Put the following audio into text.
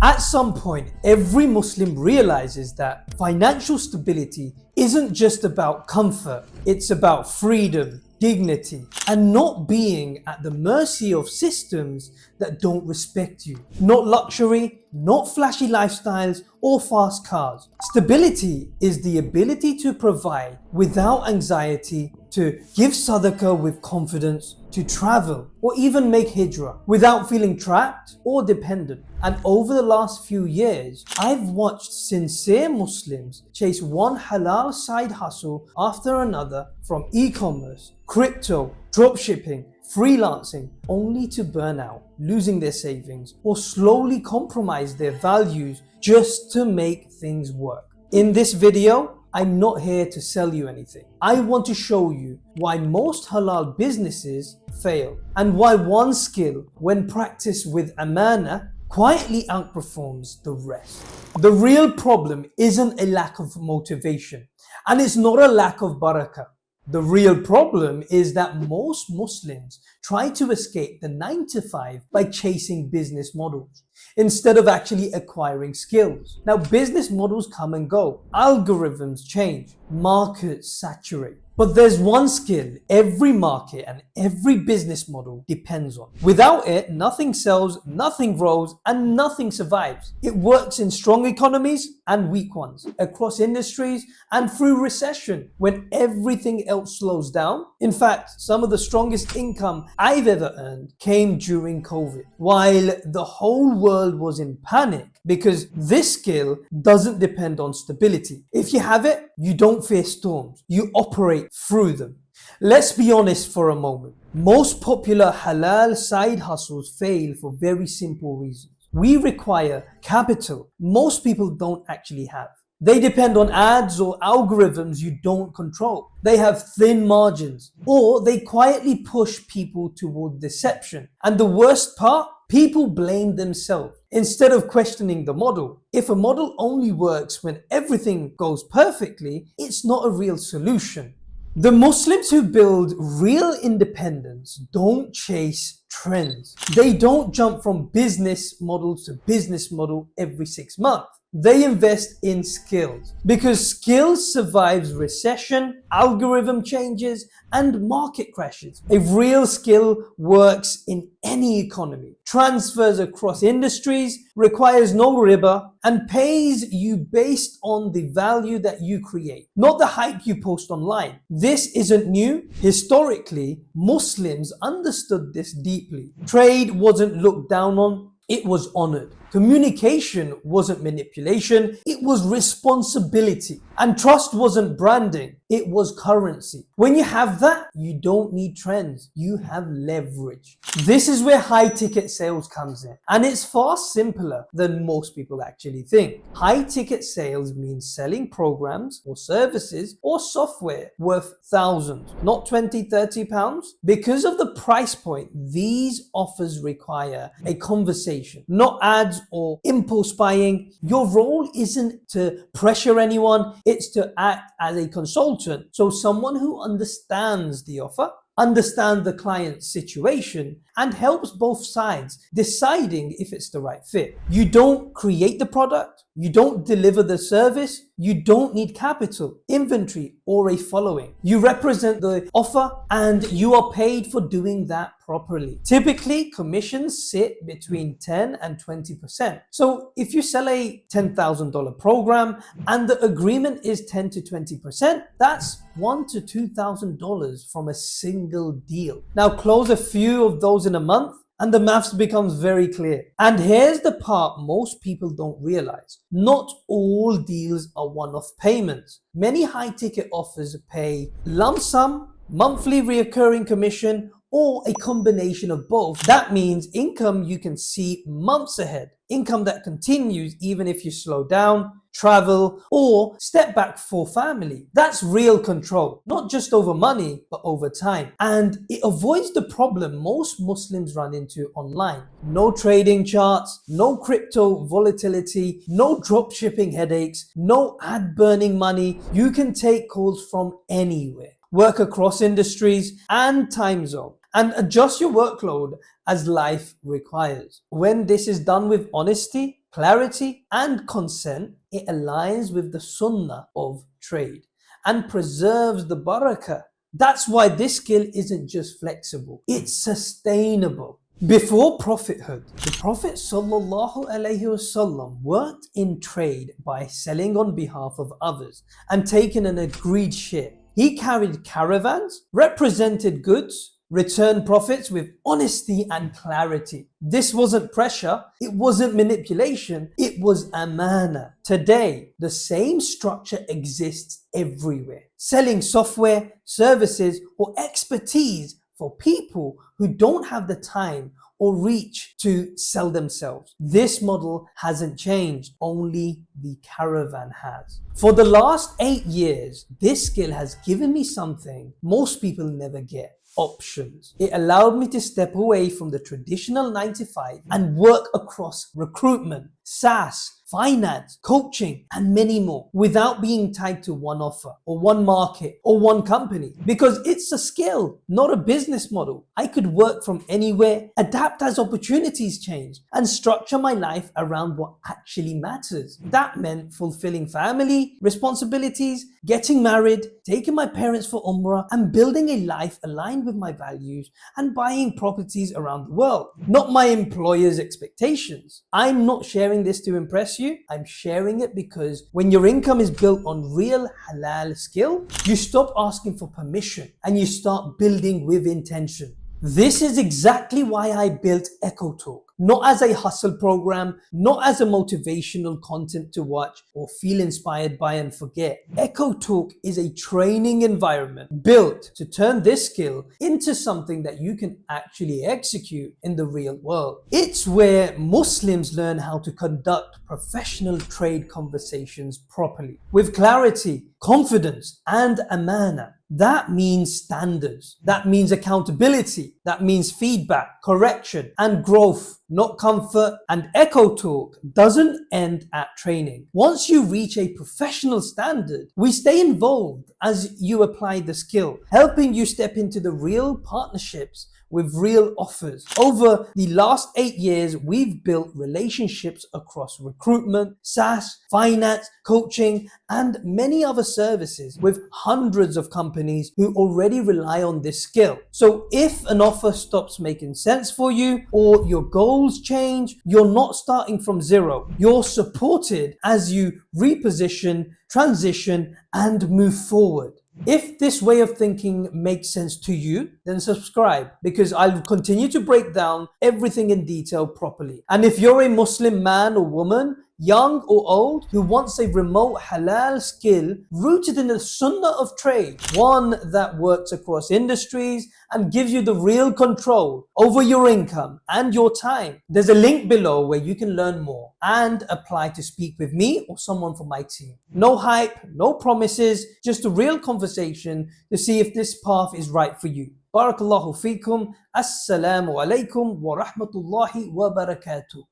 At some point, every Muslim realizes that financial stability isn't just about comfort, it's about freedom, dignity, and not being at the mercy of systems that don't respect you. Not luxury, not flashy lifestyles or fast cars. Stability is the ability to provide without anxiety, to give sadaqah with confidence, to travel or even make hijrah without feeling trapped or dependent. And over the last few years, I've watched sincere Muslims chase one halal side hustle after another, from e-commerce, crypto, dropshipping, freelancing, only to burn out, losing their savings, or slowly compromise their values just to make things work. In this video, I'm not here to sell you anything. I want to show you why most halal businesses fail and why one skill, when practiced with amanah, quietly outperforms the rest. The real problem isn't a lack of motivation, and it's not a lack of barakah. The real problem is that most Muslims try to escape the 9 to 5 by chasing business models instead of actually acquiring skills. Now, business models come and go, algorithms change, markets saturate. But there's one skill every market and every business model depends on. Without it, nothing sells, nothing grows, and nothing survives. It works in strong economies and weak ones, across industries and through recession when everything else slows down. In fact, some of the strongest income I've ever earned came during COVID, while the whole world was in panic, because this skill doesn't depend on stability. If you have it, you don't fear storms, you operate through them. Let's be honest for a moment. Most popular halal side hustles fail for very simple reasons. We require capital most people don't actually have. They depend on ads or algorithms you don't control. They have thin margins, or they quietly push people toward deception. And the worst part, people blame themselves instead of questioning the model. If a model only works when everything goes perfectly, it's not a real solution. The Muslims who build real independence don't chase trends. They don't jump from business model to business model every 6 months. They invest in skills, because skills survives recession, algorithm changes, and market crashes. A real skill works in any economy, transfers across industries, requires no riba, and pays you based on the value that you create, not the hype you post online. This isn't new. Historically, Muslims understood this deeply. Trade wasn't looked down on, it was honored. Communication wasn't manipulation, it was responsibility. And trust wasn't branding, it was currency. When you have that, you don't need trends, you have leverage. This is where high ticket sales comes in, and it's far simpler than most people actually think. High ticket sales means selling programs or services or software worth thousands, not 20, 30 pounds. Because of the price point, these offers require a conversation, not ads or impulse buying. Your role isn't to pressure anyone, it's to act as a consultant. So someone who understands the offer, understands the client's situation, and helps both sides deciding if it's the right fit. You don't create the product, you don't deliver the service, you don't need capital, inventory, or a following. You represent the offer and you are paid for doing that properly. Typically, commissions sit between 10 and 20%. So if you sell a $10,000 program and the agreement is 10 to 20%, that's $1,000 to $2,000 from a single deal. Now close a few of those in a month, and the maths becomes very clear. And here's the part most people don't realize. Not all deals are one-off payments. Many high-ticket offers pay lump sum, monthly recurring commission, or a combination of both. That means income you can see months ahead, income that continues even if you slow down, travel, or step back for family. That's real control, not just over money, but over time. And it avoids the problem most Muslims run into online. No trading charts, no crypto volatility, no drop shipping headaches, no ad burning money. You can take calls from anywhere, work across industries and time zone, and adjust your workload as life requires. When this is done with honesty, clarity, and consent, it aligns with the Sunnah of trade and preserves the barakah. That's why this skill isn't just flexible, it's sustainable. Before prophethood, the Prophet ﷺ worked in trade by selling on behalf of others and taking an agreed share. He carried caravans, represented goods, returned profits with honesty and clarity. This wasn't pressure, it wasn't manipulation, it was amanah. Today, the same structure exists everywhere. Selling software, services, or expertise for people who don't have the time or reach to sell themselves. This model hasn't changed, only the caravan has. For the last 8 years, this skill has given me something most people never get: options. It allowed me to step away from the traditional 9 to 5 and work across recruitment, SaaS, finance, coaching, and many more without being tied to one offer or one market or one company, because it's a skill, not a business model. I could work from anywhere, adapt as opportunities change, and structure my life around what actually matters. That meant fulfilling family responsibilities, getting married, taking my parents for Umrah, and building a life aligned with my values, and buying properties around the world, not my employer's expectations. I'm not sharing this to impress you. I'm sharing it because when your income is built on real halal skill, you stop asking for permission and you start building with intention. This is exactly why I built Echo Talk. Not as a hustle program, not as a motivational content to watch or feel inspired by and forget. Echo Talk is a training environment built to turn this skill into something that you can actually execute in the real world. It's where Muslims learn how to conduct professional trade conversations properly, with clarity, confidence, and amanah. That means standards. That means accountability. That means feedback, correction, and growth, not comfort. And Echo Talk doesn't end at training. Once you reach a professional standard, we stay involved as you apply the skill, helping you step into the real partnerships with real offers. Over the last 8 years, we've built relationships across recruitment, SaaS, finance, coaching, and many other services with hundreds of companies who already rely on this skill. So if an offer stops making sense for you or your goals change, you're not starting from zero. You're supported as you reposition, transition, and move forward. If this way of thinking makes sense to you, then subscribe, because I'll continue to break down everything in detail properly. And if you're a Muslim man or woman, young or old, who wants a remote halal skill rooted in the Sunnah of trade, one that works across industries and gives you the real control over your income and your time, there's a link below where you can learn more and apply to speak with me or someone from my team. No hype, no promises, just a real conversation to see if this path is right for you. Barakallahu feekum. Assalamu alaikum wa rahmatullahi wa barakatuh.